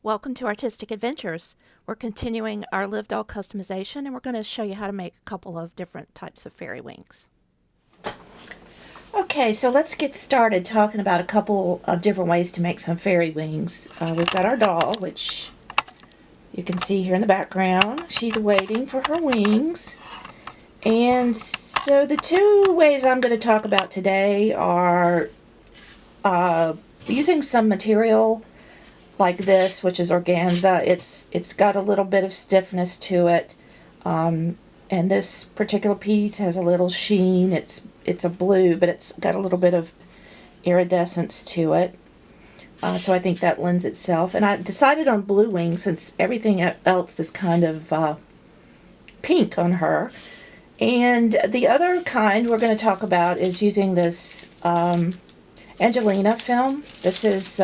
Welcome to Artistic Adventures. We're continuing our live doll customization and we're going to show you how to make a couple of different types of fairy wings. Okay, so let's get started talking about a couple of different ways to make some fairy wings. We've got our doll, which you can see here in the background. She's waiting for her wings. And so the two ways I'm going to talk about today are using some material like this, which is organza. It's got a little bit of stiffness to it, and this particular piece has a little sheen. It's a blue, but it's got a little bit of iridescence to it. So I think that lends itself. And I decided on blue wings since everything else is kind of pink on her. And the other kind we're going to talk about is using this Angelina film. This is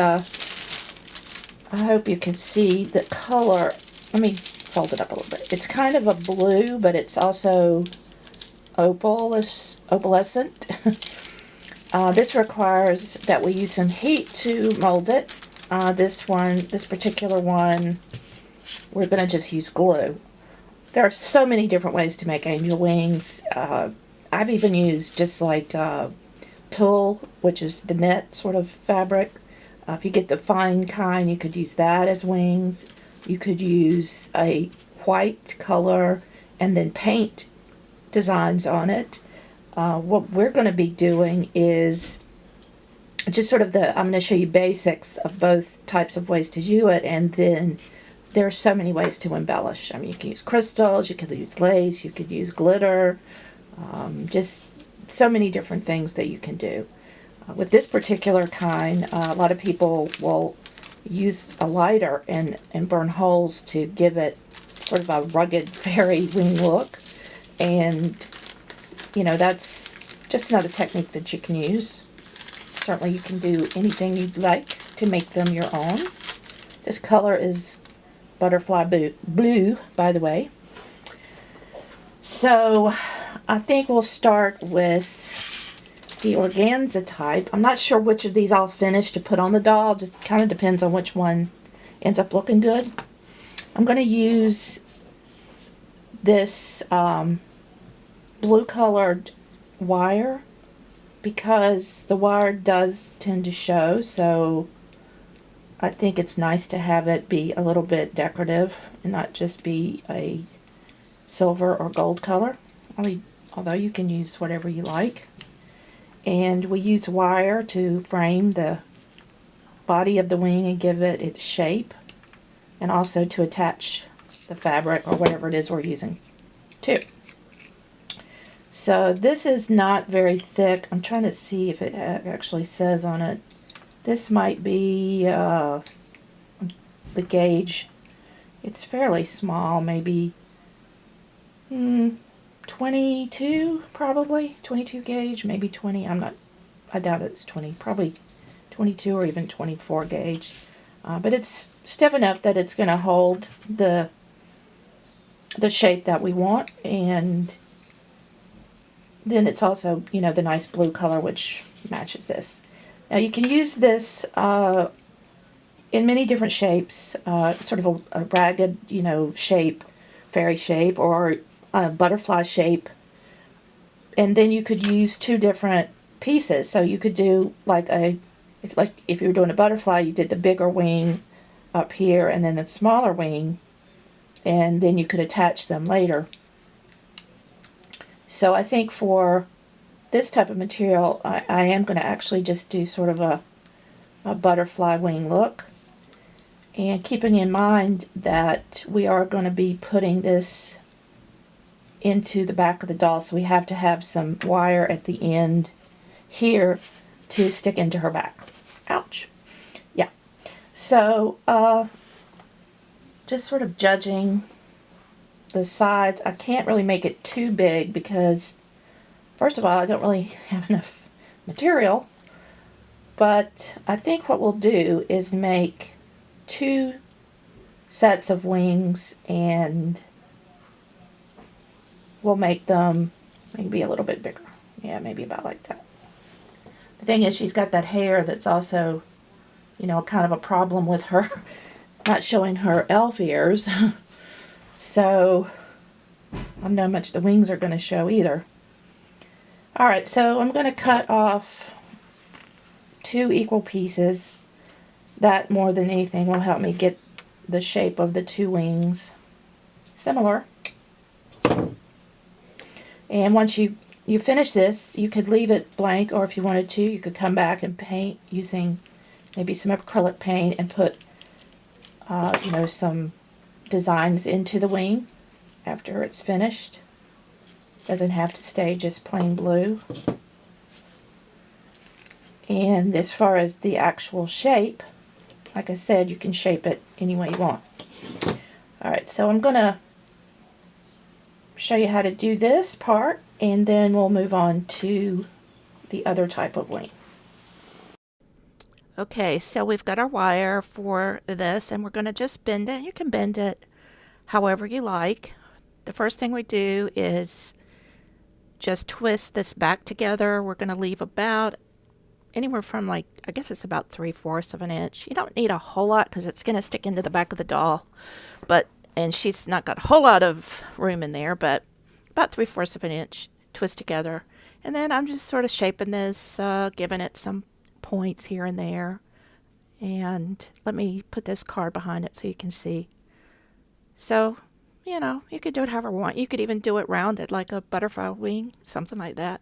I hope you can see the color. Let me fold it up a little bit. It's kind of a blue, but it's also opalescent. This requires that we use some heat to mold it. This particular one, we're going to just use glue. There are so many different ways to make angel wings. I've even used just like tulle, which is the net sort of fabric. If you get the fine kind, you could use that as wings. You could use a white color and then paint designs on it. What we're going to be doing is just sort of I'm going to show you basics of both types of ways to do it, and then there are so many ways to embellish. I mean, you can use crystals, you could use lace, you could use glitter, just so many different things that you can do. With this particular kind, a lot of people will use a lighter and burn holes to give it sort of a rugged fairy wing look. And, you know, that's just another technique that you can use. Certainly you can do anything you'd like to make them your own. This color is butterfly blue, by the way. So I think we'll start with the organza type. I'm not sure which of these I'll finish to put on the doll. Just kind of depends on which one ends up looking good. I'm going to use this blue colored wire because the wire does tend to show, so I think it's nice to have it be a little bit decorative and not just be a silver or gold color. Although you can use whatever you like. And we use wire to frame the body of the wing and give it its shape, and also to attach the fabric or whatever it is we're using too. So this is not very thick. I'm trying to see if it actually says on it. This might be the gauge. It's fairly small, maybe 22, probably 22 gauge, maybe 20. I doubt it's 20, probably 22 or even 24 gauge. But it's stiff enough that it's going to hold the shape that we want, and then it's also, you know, the nice blue color which matches this. Now you can use this in many different shapes, sort of a ragged, you know, shape, fairy shape, or a butterfly shape, and then you could use two different pieces. So you could do like if you were doing a butterfly, you did the bigger wing up here and then the smaller wing, and then you could attach them later. So I think for this type of material, I am going to actually just do sort of a butterfly wing look, and keeping in mind that we are going to be putting this into the back of the doll, so we have to have some wire at the end here to stick into her back. Ouch. Yeah. So just sort of judging the sides. I can't really make it too big because, first of all, I don't really have enough material, but I think what we'll do is make two sets of wings, and we'll make them maybe a little bit bigger. Yeah, maybe about like that. The thing is, she's got that hair that's also, you know, kind of a problem with her. not showing her elf ears. So I don't know how much the wings are going to show either. Alright, so I'm going to cut off 2 equal pieces. That more than anything will help me get the shape of the 2 wings similar. And once you finish this, you could leave it blank, or if you wanted to, you could come back and paint using maybe some acrylic paint and put some designs into the wing after it's finished. Doesn't have to stay just plain blue. And as far as the actual shape, like I said, you can shape it any way you want. Alright, so I'm going to show you how to do this part, and then we'll move on to the other type of wing. Okay, so we've got our wire for this, and we're going to just bend it. You can bend it however you like. The first thing we do is just twist this back together. We're going to leave about anywhere from, like, I guess it's about 3/4 of an inch. You don't need a whole lot because it's going to stick into the back of the doll, and she's not got a whole lot of room in there, but about 3/4 of an inch twist together. And then I'm just sort of shaping this, giving it some points here and there. And let me put this card behind it so you can see. So, you could do it however you want. You could even do it rounded like a butterfly wing, something like that.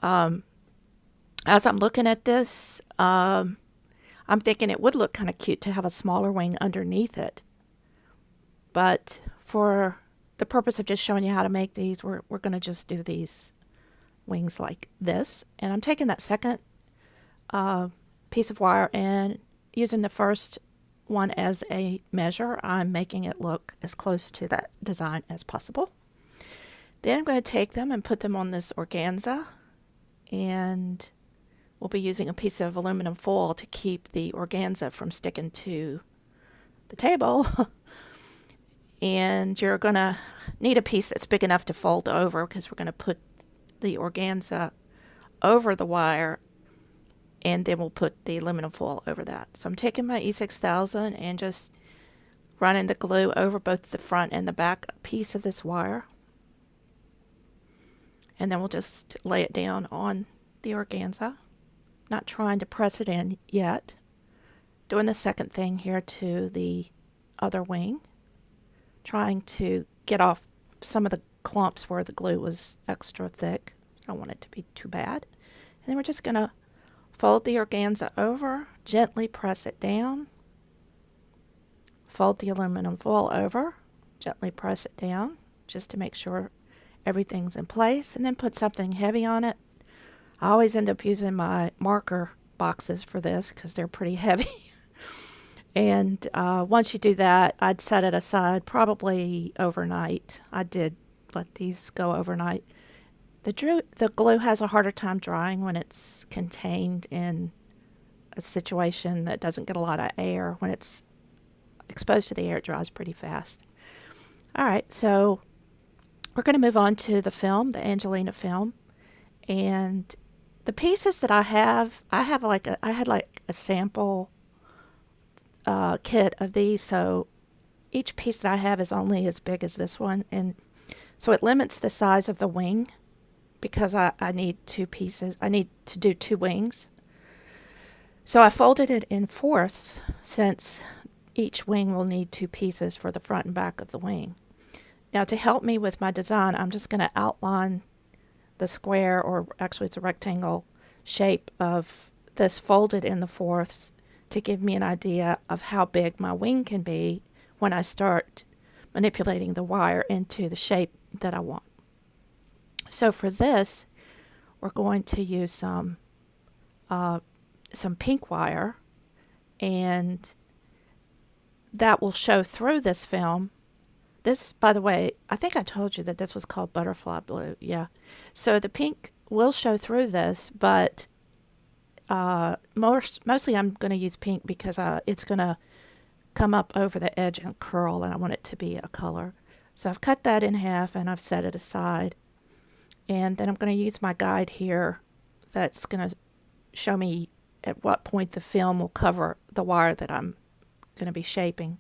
As I'm looking at this, I'm thinking it would look kind of cute to have a smaller wing underneath it. But for the purpose of just showing you how to make these, we're going to just do these wings like this. And I'm taking that second piece of wire and using the first one as a measure. I'm making it look as close to that design as possible. Then I'm going to take them and put them on this organza, and we'll be using a piece of aluminum foil to keep the organza from sticking to the table. And you're going to need a piece that's big enough to fold over, because we're going to put the organza over the wire, and then we'll put the aluminum foil over that. So I'm taking my E6000 and just running the glue over both the front and the back piece of this wire. And then we'll just lay it down on the organza. Not trying to press it in yet. Doing the second thing here to the other wing. Trying to get off some of the clumps where the glue was extra thick. I don't want it to be too bad. And then we're just going to fold the organza over, gently press it down, fold the aluminum foil over, gently press it down, just to make sure everything's in place, and then put something heavy on it. I always end up using my marker boxes for this because they're pretty heavy. And once you do that, I'd set it aside probably overnight. I did let these go overnight. The glue has a harder time drying when it's contained in a situation that doesn't get a lot of air. When it's exposed to the air, it dries pretty fast. All right, so we're going to move on to the film, the Angelina film. And the pieces that I had like a sample kit of these. So each piece that I have is only as big as this one. And so it limits the size of the wing, because I need 2 pieces. I need to do 2 wings. So I folded it in fourths, since each wing will need 2 pieces for the front and back of the wing. Now, to help me with my design, I'm just going to outline the square, or actually it's a rectangle shape of this folded in the fourths, to give me an idea of how big my wing can be when I start manipulating the wire into the shape that I want. So for this, we're going to use some pink wire, and that will show through this film. This, by the way, I think I told you that this was called butterfly blue. Yeah. So the pink will show through this, but mostly I'm going to use pink because it's going to come up over the edge and curl, and I want it to be a color. So I've cut that in half and I've set it aside. And then I'm going to use my guide here that's going to show me at what point the film will cover the wire that I'm going to be shaping.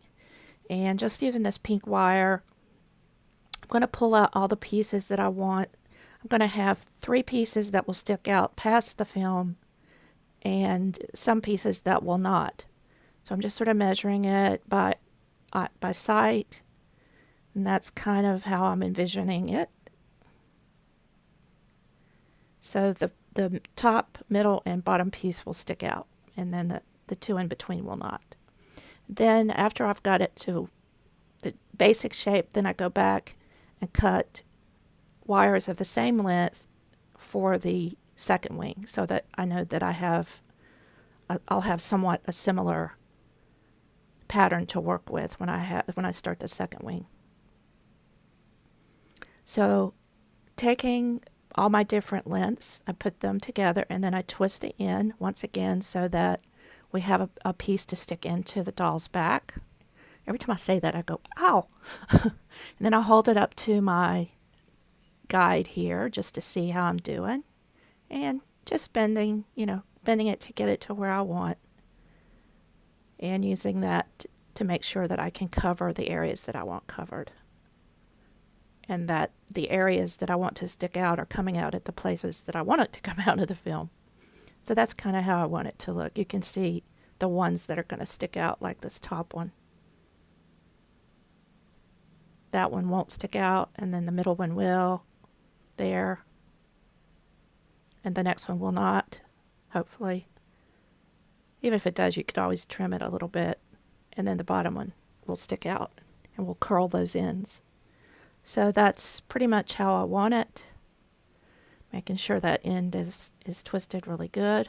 And just using this pink wire, I'm going to pull out all the pieces that I want. I'm going to have 3 pieces that will stick out past the film and some pieces that will not. So I'm just sort of measuring it by sight, and that's kind of how I'm envisioning it. So the top, middle, and bottom piece will stick out, and then the 2 in between will not. Then after I've got it to the basic shape, then I go back and cut wires of the same length for the second wing, so that I know that I'll have somewhat a similar pattern to work with when I start the second wing. So taking all my different lengths, I put them together, and then I twist the end once again so that we have a piece to stick into the doll's back. Every time I say that, I go, ow! And then I'll hold it up to my guide here just to see how I'm doing, and just bending it to get it to where I want, and using that to make sure that I can cover the areas that I want covered, and that the areas that I want to stick out are coming out at the places that I want it to come out of the film. So that's kind of how I want it to look. You can see the ones that are going to stick out, like this top one. That one won't stick out, and then the middle one will, there, and the next one will not, hopefully. Even if it does, you could always trim it a little bit, and then the bottom one will stick out, and we'll curl those ends. So that's pretty much how I want it. Making sure that end is twisted really good.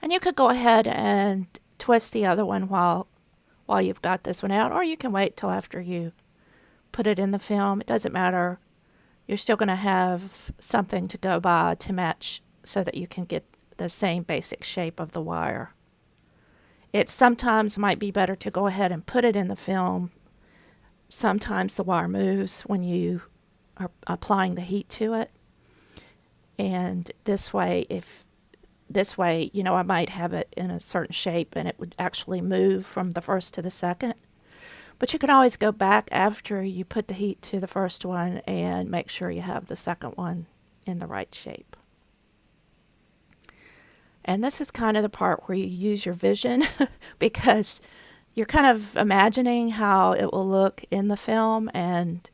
And you could go ahead and twist the other one while you've got this one out, or you can wait till after you put it in the film. It doesn't matter. You're still going to have something to go by to match so that you can get the same basic shape of the wire. It sometimes might be better to go ahead and put it in the film. Sometimes the wire moves when you are applying the heat to it. And this way, I might have it in a certain shape and it would actually move from the first to the second. But you can always go back after you put the heat to the first one and make sure you have the second one in the right shape. And this is kind of the part where you use your vision because you're kind of imagining how it will look in the film and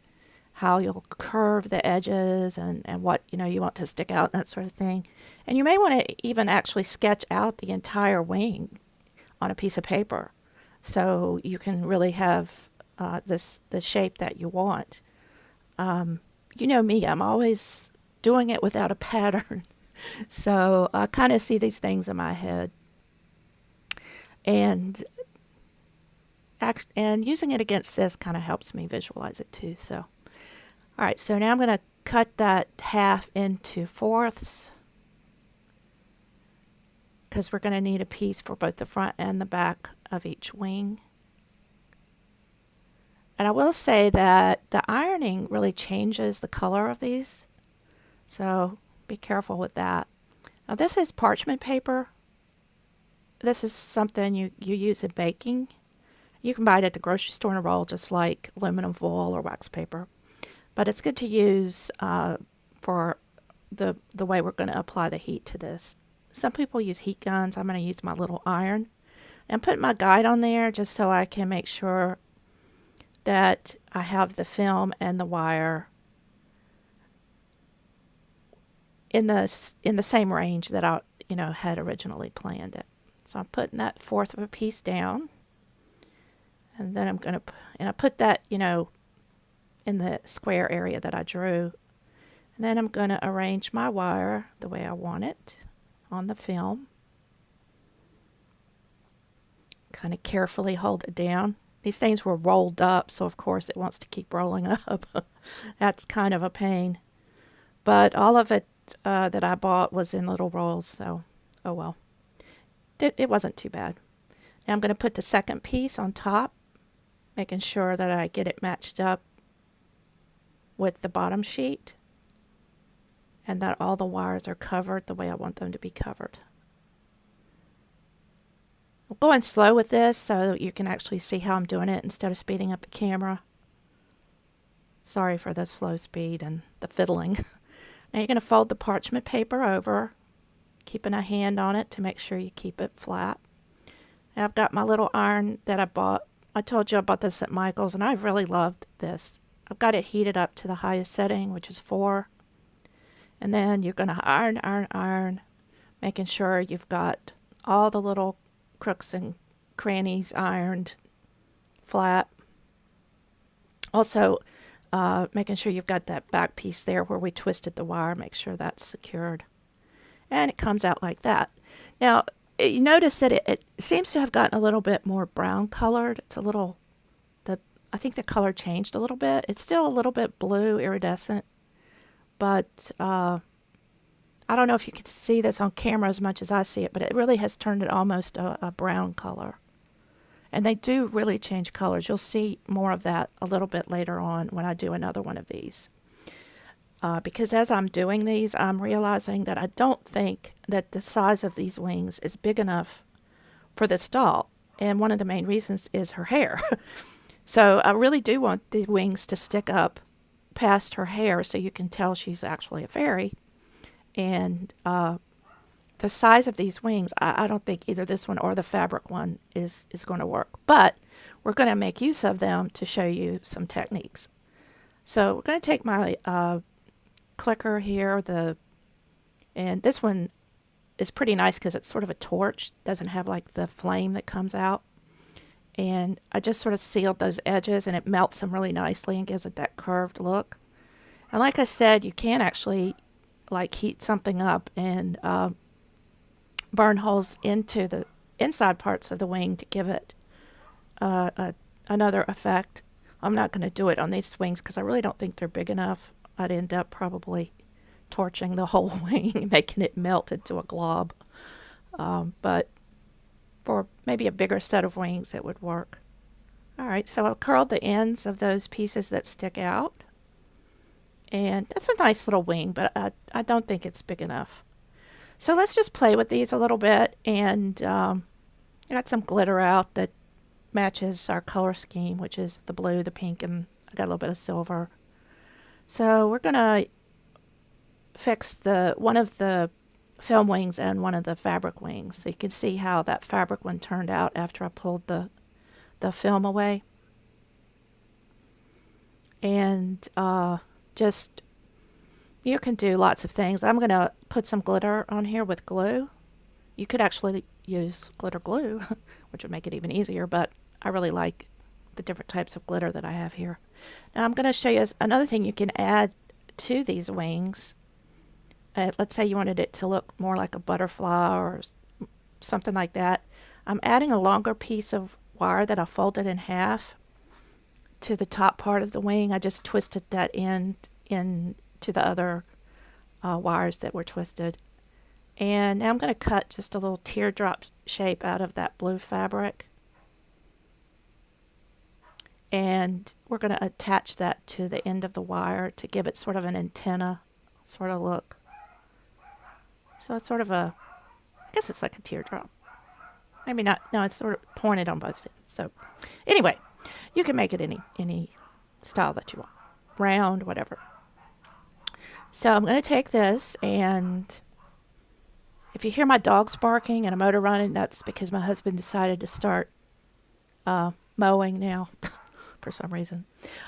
how you'll curve the edges and what you want to stick out, that sort of thing. And you may want to even actually sketch out the entire wing on a piece of paper so you can really have the shape that you want. You know me, I'm always doing it without a pattern. So I kind of see these things in my head. And using it against this kind of helps me visualize it too. So, all right, so now I'm going to cut that half into fourths because we're going to need a piece for both the front and the back of each wing. And I will say that the ironing really changes the color of these, so be careful with that. Now this is parchment paper. This is something you use in baking. You can buy it at the grocery store in a roll, just like aluminum foil or wax paper. But it's good to use for the way we're going to apply the heat to this. Some people use heat guns. I'm going to use my little iron. And put my guide on there just so I can make sure that I have the film and the wire in the same range that I had originally planned it. So I'm putting that fourth of a piece down, and then I put that in the square area that I drew, and then I'm going to arrange my wire the way I want it on the film. Kind of carefully hold it down. These things were rolled up, so of course it wants to keep rolling up. That's kind of a pain. But all of it that I bought was in little rolls, so oh well. It wasn't too bad. Now I'm going to put the second piece on top, making sure that I get it matched up with the bottom sheet and that all the wires are covered the way I want them to be covered. I'm going slow with this so you can actually see how I'm doing it instead of speeding up the camera. Sorry for the slow speed and the fiddling. Now you're going to fold the parchment paper over, keeping a hand on it to make sure you keep it flat. Now I've got my little iron that I bought. I told you I bought this at Michael's, and I've really loved this. I've got it heated up to the highest setting, which is 4. And then you're going to iron, iron, iron, making sure you've got all the little crooks and crannies ironed flat. Also, making sure you've got that back piece there where we twisted the wire, make sure that's secured. And it comes out like that. Now, you notice that it seems to have gotten a little bit more brown colored. It's a little, I think the color changed a little bit. It's still a little bit blue iridescent, but I don't know if you can see this on camera as much as I see it, but it really has turned it almost a brown color. And they do really change colors. You'll see more of that a little bit later on when I do another one of these. Because as I'm doing these, I'm realizing that I don't think that the size of these wings is big enough for this doll. And one of the main reasons is her hair. So I really do want the wings to stick up past her hair so you can tell she's actually a fairy. And the size of these wings, I don't think either this one or the fabric one is going to work. But we're going to make use of them to show you some techniques. So we're going to take my clicker here, and this one is pretty nice because it's sort of a torch, doesn't have like the flame that comes out. And I just sort of sealed those edges, and it melts them really nicely and gives it that curved look. And like I said, you can actually like heat something up and burn holes into the inside parts of the wing to give it another effect. I'm not going to do it on these wings because I really don't think they're big enough. I'd end up probably torching the whole wing, making it melt into a glob. But for maybe a bigger set of wings, it would work. All right, so I've curled the ends of those pieces that stick out. And that's a nice little wing, but I don't think it's big enough. So let's just play with these a little bit. And I got some glitter out that matches our color scheme, which is the blue, the pink, and I got a little bit of silver. So we're going to fix one of the film wings and one of the fabric wings. So you can see how that fabric one turned out after I pulled the film away. And just, you can do lots of things. I'm going to put some glitter on here with glue. You could actually use glitter glue, which would make it even easier, but I really like the different types of glitter that I have here. Now I'm going to show you another thing you can add to these wings. Let's say you wanted it to look more like a butterfly or something like that. I'm adding a longer piece of wire that I folded in half to the top part of the wing. I just twisted that end into the other wires that were twisted. And now I'm going to cut just a little teardrop shape out of that blue fabric. And we're going to attach that to the end of the wire to give it sort of an antenna sort of look. So it's sort of I guess it's like a teardrop. Maybe not. No, it's sort of pointed on both ends. So anyway, you can make it any style that you want. Round, whatever. So I'm going to take this, and if you hear my dogs barking and a motor running, that's because my husband decided to start mowing now for some reason.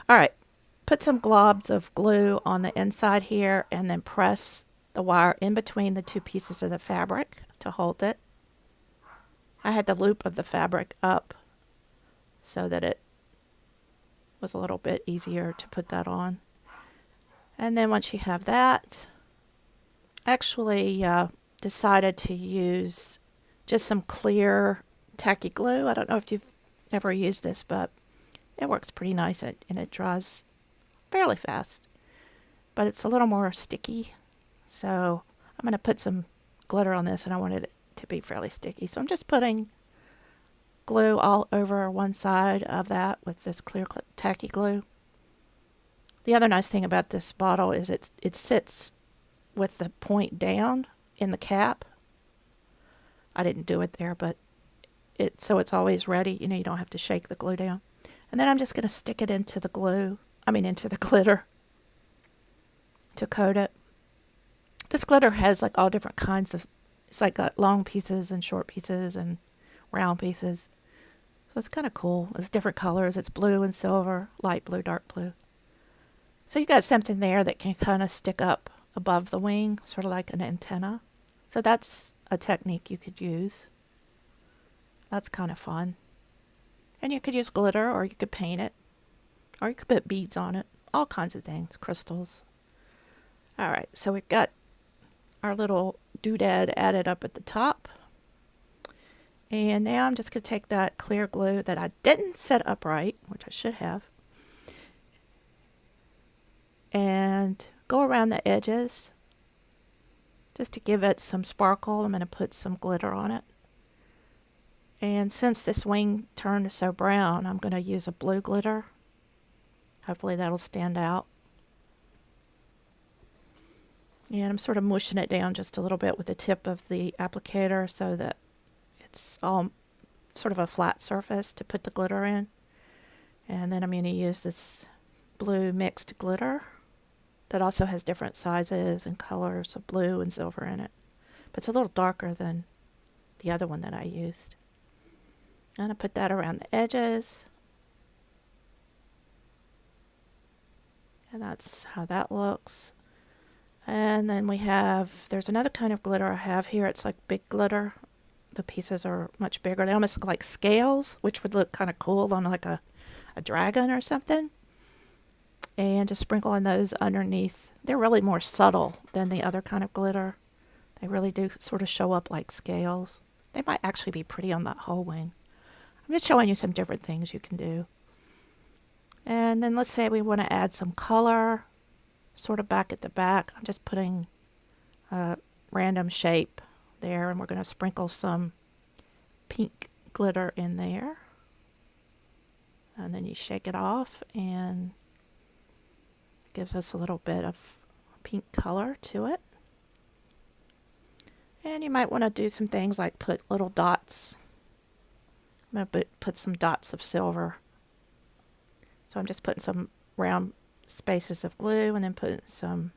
All right, put some globs of glue on the inside here and then press the wire in between the two pieces of the fabric to hold it. I had the loop of the fabric up so that it was a little bit easier to put that on. And then once you have that, actually decided to use just some clear tacky glue. I don't know if you've ever used this, but it works pretty nice and it dries fairly fast. But it's a little more sticky. So I'm going to put some glitter on this, and I wanted it to be fairly sticky. So I'm just putting glue all over one side of that with this clear tacky glue. The other nice thing about this bottle is it sits with the point down in the cap. I didn't do it there, but it so it's always ready. You know, you don't have to shake the glue down. And then I'm just going to stick it into the into the glitter to coat it. This glitter has like all different kinds of, it's like got long pieces and short pieces and round pieces. So it's kind of cool. It's different colors. It's blue and silver, light blue, dark blue. So you got something there that can kind of stick up above the wing, sort of like an antenna. So that's a technique you could use. That's kind of fun. And you could use glitter, or you could paint it, or you could put beads on it. All kinds of things, crystals. All right, so we've got our little doodad added up at the top. And now I'm just going to take that clear glue that I didn't set up right, which I should have, and go around the edges just to give it some sparkle. I'm going to put some glitter on it. And since this wing turned so brown, I'm going to use a blue glitter. Hopefully that'll stand out. And I'm sort of mushing it down just a little bit with the tip of the applicator so that it's all sort of a flat surface to put the glitter in. And then I'm going to use this blue mixed glitter that also has different sizes and colors of blue and silver in it. But it's a little darker than the other one that I used. I'm going to put that around the edges. And that's how that looks. And then there's another kind of glitter I have here. It's like big glitter. The pieces are much bigger. They almost look like scales, which would look kind of cool on like a dragon or something. And just sprinkle in those underneath. They're really more subtle than the other kind of glitter. They really do sort of show up like scales. They might actually be pretty on that whole wing. I'm just showing you some different things you can do. And then let's say we want to add some color, sort of back at the back. I'm just putting a random shape there, and we're going to sprinkle some pink glitter in there. And then you shake it off, and it gives us a little bit of pink color to it. And you might want to do some things like put little dots. I'm going to put some dots of silver. So I'm just putting some round spaces of glue and then putting some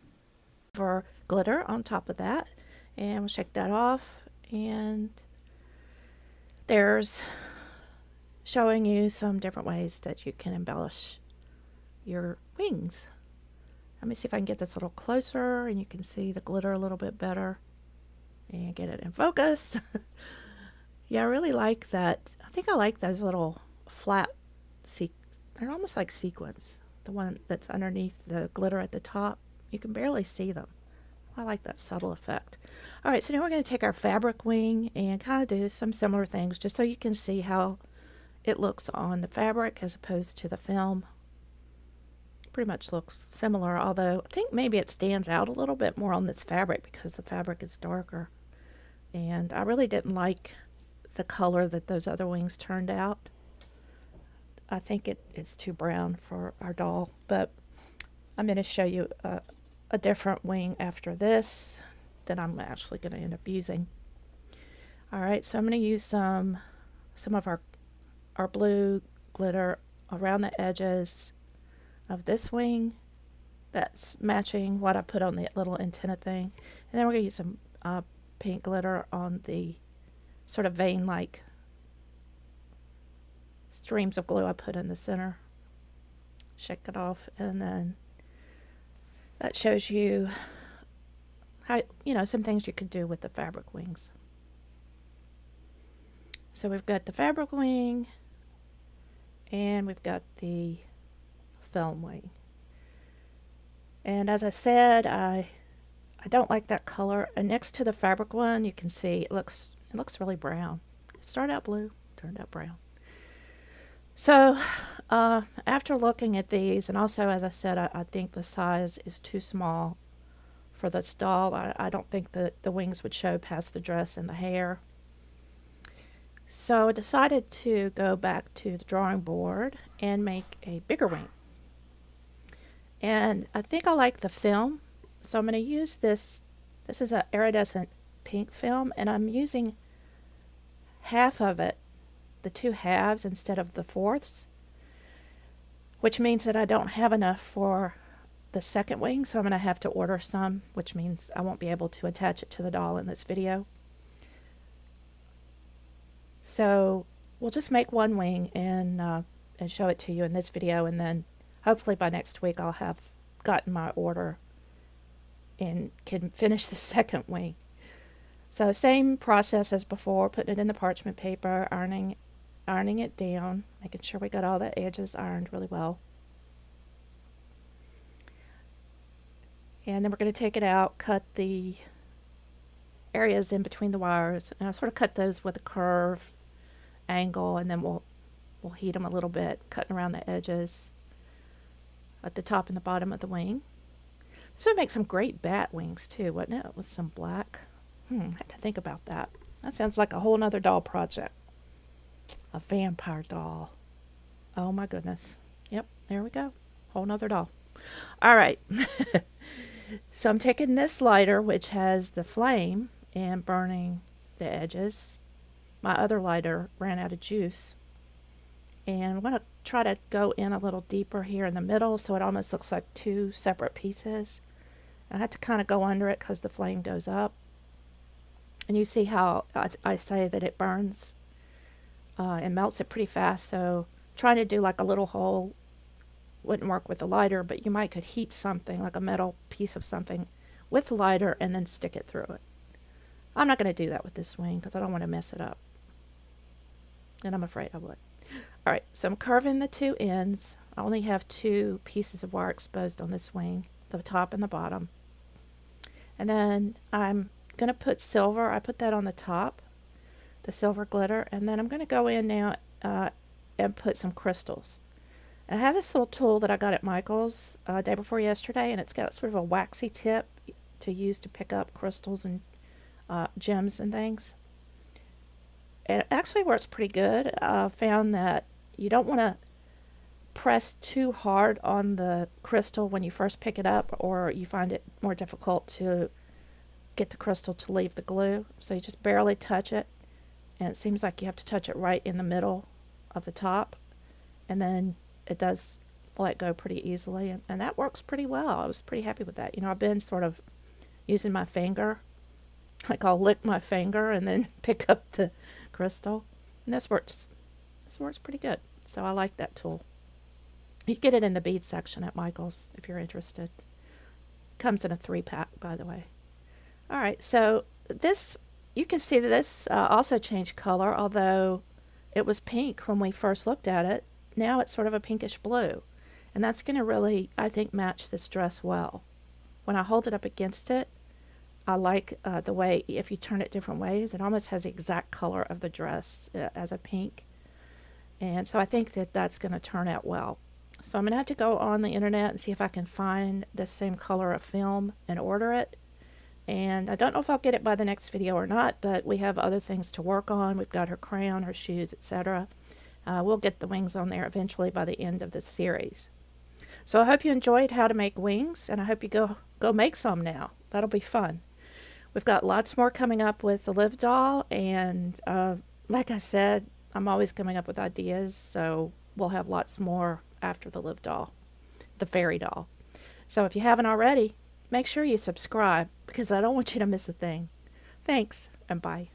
silver glitter on top of that. And we'll shake that off. And there's showing you some different ways that you can embellish your wings. Let me see if I can get this a little closer and you can see the glitter a little bit better and get it in focus. Yeah, I really like that. I think I like those little flat they're almost like sequins. The one that's underneath the glitter at the top, you can barely see them. I like that subtle effect. All right, so now we're going to take our fabric wing and kind of do some similar things just so you can see how it looks on the fabric as opposed to the film. Pretty much looks similar, although I think maybe it stands out a little bit more on this fabric because the fabric is darker. And I really didn't like the color that those other wings turned out. I think it's too brown for our doll, but I'm going to show you a different wing after this that I'm actually going to end up using. All right, so I'm going to use some of our blue glitter around the edges of this wing. That's matching what I put on the little antenna thing. And then we're going to use some pink glitter on the sort of vein-like streams of glue I put in the center. Shake it off, and then that shows you how, some things you could do with the fabric wings. So we've got the fabric wing, and we've got the film wing. And as I said, I don't like that color. And next to the fabric one, you can see it looks really brown. It started out blue, turned out brown. So after looking at these, and also as I said, I think the size is too small for this doll. I don't think that the wings would show past the dress and the hair. So I decided to go back to the drawing board and make a bigger wing. And I think I like the film, so I'm going to use this. This is an iridescent pink film, and I'm using half of it the two halves instead of the fourths, which means that I don't have enough for the second wing, so I'm going to have to order some, which means I won't be able to attach it to the doll in this video. So we'll just make one wing and show it to you in this video, and then hopefully by next week I'll have gotten my order and can finish the second wing. So same process as before, putting it in the parchment paper, ironing it down, making sure we got all the edges ironed really well. And then we're going to take it out, cut the areas in between the wires, and I'll sort of cut those with a curve angle, and then we'll heat them a little bit, cutting around the edges at the top and the bottom of the wing. This would make some great bat wings too, wouldn't it, with some black? I had to think about that. That sounds like a whole nother doll project. A vampire doll. Oh my goodness. Yep, there we go. Whole nother doll. All right. So I'm taking this lighter, which has the flame, and burning the edges. My other lighter ran out of juice. And I'm going to try to go in a little deeper here in the middle so it almost looks like two separate pieces. I had to kind of go under it because the flame goes up. And you see how I say that it burns and melts it pretty fast. So trying to do like a little hole wouldn't work with the lighter, but you might could heat something like a metal piece of something with the lighter and then stick it through it. I'm not going to do that with this wing because I don't want to mess it up. And I'm afraid I would. All right, so I'm curving the two ends. I only have two pieces of wire exposed on this wing, the top and the bottom. And then I'm going to put silver. I put that on the top, the silver glitter. And then I'm going to go in now and put some crystals. I have this little tool that I got at Michael's day before yesterday, and it's got sort of a waxy tip to use to pick up crystals and gems and things. And it actually works pretty good. I found that you don't want to press too hard on the crystal when you first pick it up, or you find it more difficult to get the crystal to leave the glue. So you just barely touch it, and it seems like you have to touch it right in the middle of the top, and then it does let go pretty easily, and that works pretty well. I was pretty happy with that. You know, I've been sort of using my finger, like I'll lick my finger and then pick up the crystal, and this works pretty good. So I like that tool. You can get it in the bead section at Michael's if you're interested. Comes in a 3-pack, by the way. All right, so this, you can see that this also changed color, although it was pink when we first looked at it. Now it's sort of a pinkish blue, and that's going to really, I think, match this dress well. When I hold it up against it, I like the way, if you turn it different ways, it almost has the exact color of the dress as a pink. And so I think that that's going to turn out well. So I'm going to have to go on the internet and see if I can find the same color of film and order it. And I don't know if I'll get it by the next video or not, but we have other things to work on. We've got her crown, her shoes, etc. We'll get the wings on there eventually by the end of this series. So I hope you enjoyed how to make wings, and I hope you go make some now. That'll be fun. We've got lots more coming up with the Live doll, and like I said, I'm always coming up with ideas, so we'll have lots more after the Live doll, the fairy doll. So if you haven't already, make sure you subscribe, because I don't want you to miss a thing. Thanks, and bye.